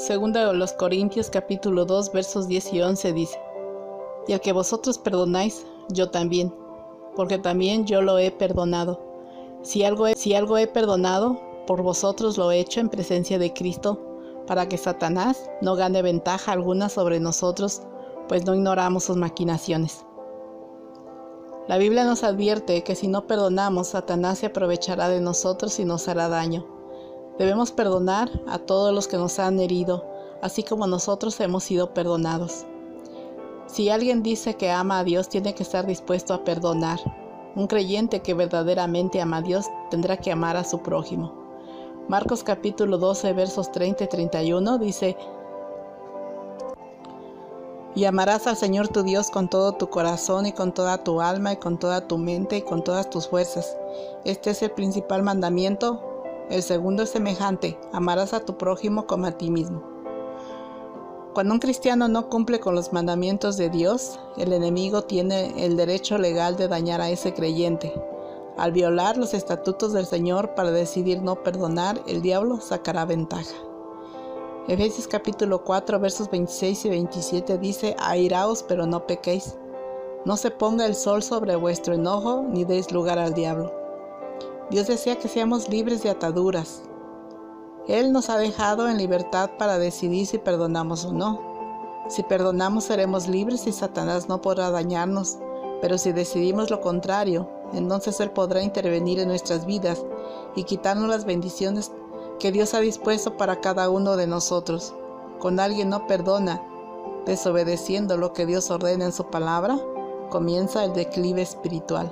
Segunda de los Corintios capítulo 2 versos 10 y 11 dice: Y al que vosotros perdonáis, yo también, porque también yo lo he perdonado. Si algo he perdonado, por vosotros lo he hecho en presencia de Cristo, para que Satanás no gane ventaja alguna sobre nosotros, pues no ignoramos sus maquinaciones. La Biblia nos advierte que si no perdonamos, Satanás se aprovechará de nosotros y nos hará daño. Debemos perdonar a todos los que nos han herido, así como nosotros hemos sido perdonados. Si alguien dice que ama a Dios, tiene que estar dispuesto a perdonar. Un creyente que verdaderamente ama a Dios tendrá que amar a su prójimo. Marcos capítulo 12 versos 30 y 31 dice: Y amarás al Señor tu Dios con todo tu corazón y con toda tu alma y con toda tu mente y con todas tus fuerzas. Este es el principal mandamiento. El segundo es semejante: amarás a tu prójimo como a ti mismo. Cuando un cristiano no cumple con los mandamientos de Dios, el enemigo tiene el derecho legal de dañar a ese creyente. Al violar los estatutos del Señor para decidir no perdonar, el diablo sacará ventaja. Efesios capítulo 4 versos 26 y 27 dice: Airaos, pero no pequéis. No se ponga el sol sobre vuestro enojo, ni deis lugar al diablo. Dios desea que seamos libres de ataduras. Él nos ha dejado en libertad para decidir si perdonamos o no. Si perdonamos, seremos libres y Satanás no podrá dañarnos, pero si decidimos lo contrario, entonces Él podrá intervenir en nuestras vidas y quitarnos las bendiciones que Dios ha dispuesto para cada uno de nosotros. Cuando alguien no perdona, desobedeciendo lo que Dios ordena en su palabra, comienza el declive espiritual.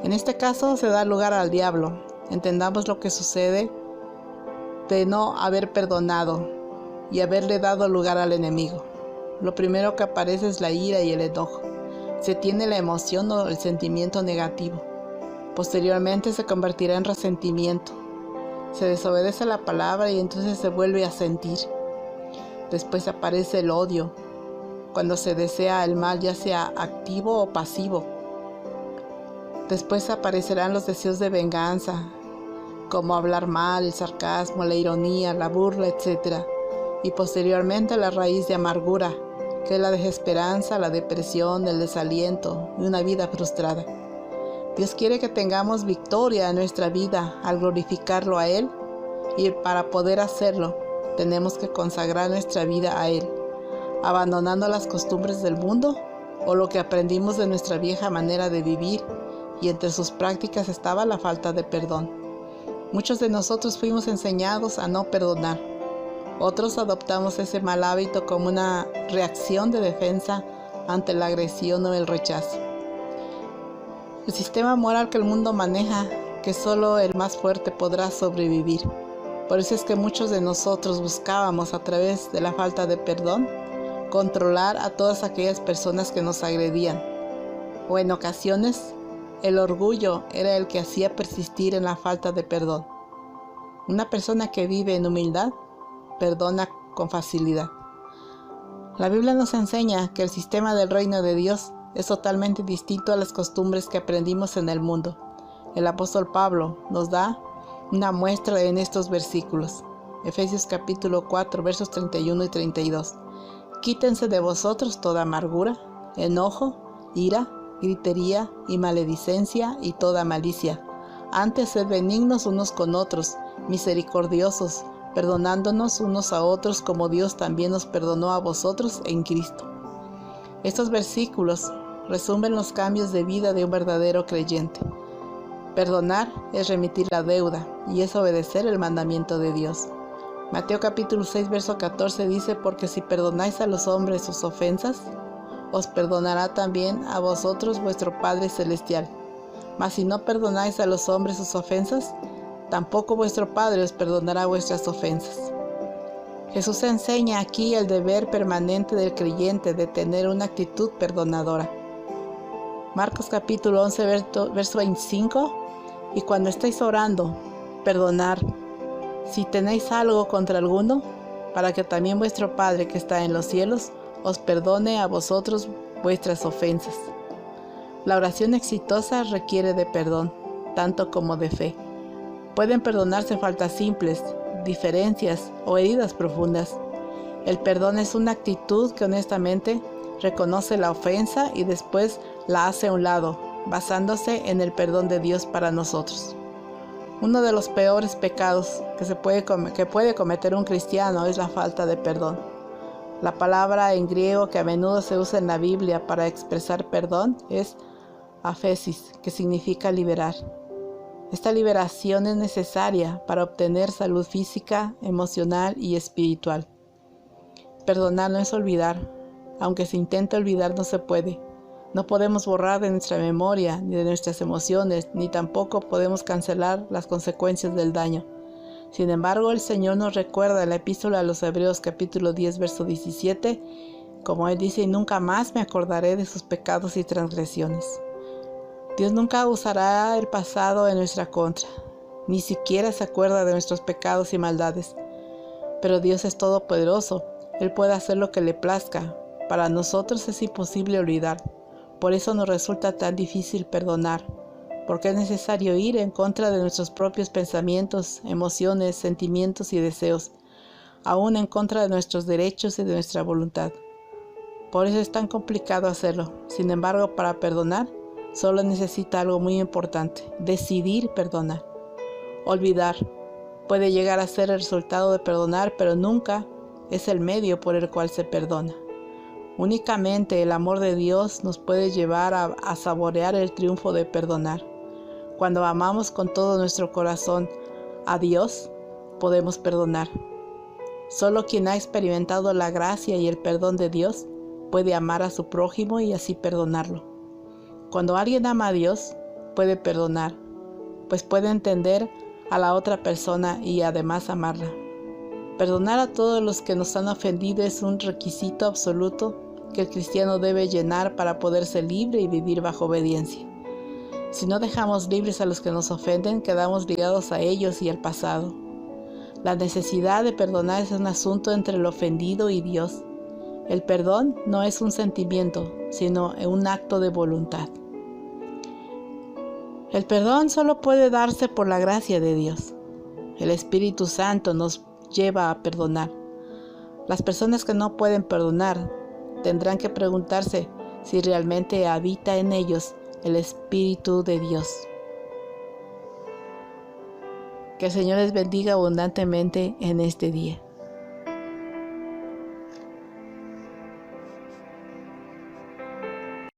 En este caso se da lugar al diablo. Entendamos lo que sucede de no haber perdonado y haberle dado lugar al enemigo. Lo primero que aparece es la ira y el enojo. Se tiene la emoción o el sentimiento negativo. Posteriormente se convertirá en resentimiento. Se desobedece la palabra y entonces se vuelve a sentir. Después aparece el odio, cuando se desea el mal, ya sea activo o pasivo. Después aparecerán los deseos de venganza, como hablar mal, el sarcasmo, la ironía, la burla, etc. Y posteriormente la raíz de amargura, que es la desesperanza, la depresión, el desaliento y una vida frustrada. Dios quiere que tengamos victoria en nuestra vida al glorificarlo a Él, y para poder hacerlo tenemos que consagrar nuestra vida a Él, abandonando las costumbres del mundo o lo que aprendimos de nuestra vieja manera de vivir, y entre sus prácticas estaba la falta de perdón. Muchos de nosotros fuimos enseñados a no perdonar. Otros adoptamos ese mal hábito como una reacción de defensa ante la agresión o el rechazo. El sistema moral que el mundo maneja, que solo el más fuerte podrá sobrevivir. Por eso es que muchos de nosotros buscábamos, a través de la falta de perdón, controlar a todas aquellas personas que nos agredían. O en ocasiones, el orgullo era el que hacía persistir en la falta de perdón. Una persona que vive en humildad perdona con facilidad. La Biblia nos enseña que el sistema del reino de Dios es totalmente distinto a las costumbres que aprendimos en el mundo. El apóstol Pablo nos da una muestra en estos versículos. Efesios capítulo 4 versos 31 y 32. Quítense de vosotros toda amargura, enojo, ira, gritería y maledicencia y toda malicia. Antes sed benignos unos con otros, misericordiosos, perdonándonos unos a otros como Dios también nos perdonó a vosotros en Cristo. Estos versículos resumen los cambios de vida de un verdadero creyente. Perdonar es remitir la deuda y es obedecer el mandamiento de Dios. Mateo capítulo 6 verso 14 dice: Porque si perdonáis a los hombres sus ofensas, os perdonará también a vosotros vuestro Padre Celestial. Mas si no perdonáis a los hombres sus ofensas, tampoco vuestro Padre os perdonará vuestras ofensas. Jesús enseña aquí el deber permanente del creyente de tener una actitud perdonadora. Marcos capítulo 11 verso 25: Y cuando estéis orando, perdonar si tenéis algo contra alguno, para que también vuestro Padre que está en los cielos os perdone a vosotros vuestras ofensas. La oración exitosa requiere de perdón, tanto como de fe. Pueden perdonarse faltas simples, diferencias o heridas profundas. El perdón es una actitud que honestamente reconoce la ofensa y después la hace a un lado, basándose en el perdón de Dios para nosotros. Uno de los peores pecados que puede cometer un cristiano es la falta de perdón. La palabra en griego que a menudo se usa en la Biblia para expresar perdón es aphesis, que significa liberar. Esta liberación es necesaria para obtener salud física, emocional y espiritual. Perdonar no es olvidar. Aunque se intente olvidar, no se puede. No podemos borrar de nuestra memoria, ni de nuestras emociones, ni tampoco podemos cancelar las consecuencias del daño. Sin embargo, el Señor nos recuerda en la epístola a los Hebreos capítulo 10, verso 17, como Él dice, y nunca más me acordaré de sus pecados y transgresiones. Dios nunca usará el pasado en nuestra contra, ni siquiera se acuerda de nuestros pecados y maldades. Pero Dios es todopoderoso, Él puede hacer lo que le plazca. Para nosotros es imposible olvidar. Por eso nos resulta tan difícil perdonar, porque es necesario ir en contra de nuestros propios pensamientos, emociones, sentimientos y deseos, aún en contra de nuestros derechos y de nuestra voluntad. Por eso es tan complicado hacerlo. Sin embargo, para perdonar, solo necesita algo muy importante: decidir perdonar. Olvidar puede llegar a ser el resultado de perdonar, pero nunca es el medio por el cual se perdona. Únicamente el amor de Dios nos puede llevar a saborear el triunfo de perdonar. Cuando amamos con todo nuestro corazón a Dios, podemos perdonar. Solo quien ha experimentado la gracia y el perdón de Dios puede amar a su prójimo y así perdonarlo. Cuando alguien ama a Dios, puede perdonar, pues puede entender a la otra persona y además amarla. Perdonar a todos los que nos han ofendido es un requisito absoluto que el cristiano debe llenar para poder ser libre y vivir bajo obediencia. Si no dejamos libres a los que nos ofenden, quedamos ligados a ellos y al pasado. La necesidad de perdonar es un asunto entre el ofendido y Dios. El perdón no es un sentimiento, sino un acto de voluntad. El perdón solo puede darse por la gracia de Dios. El Espíritu Santo nos lleva a perdonar. Las personas que no pueden perdonar tendrán que preguntarse si realmente habita en ellos el Espíritu de Dios. Que el Señor les bendiga abundantemente en este día.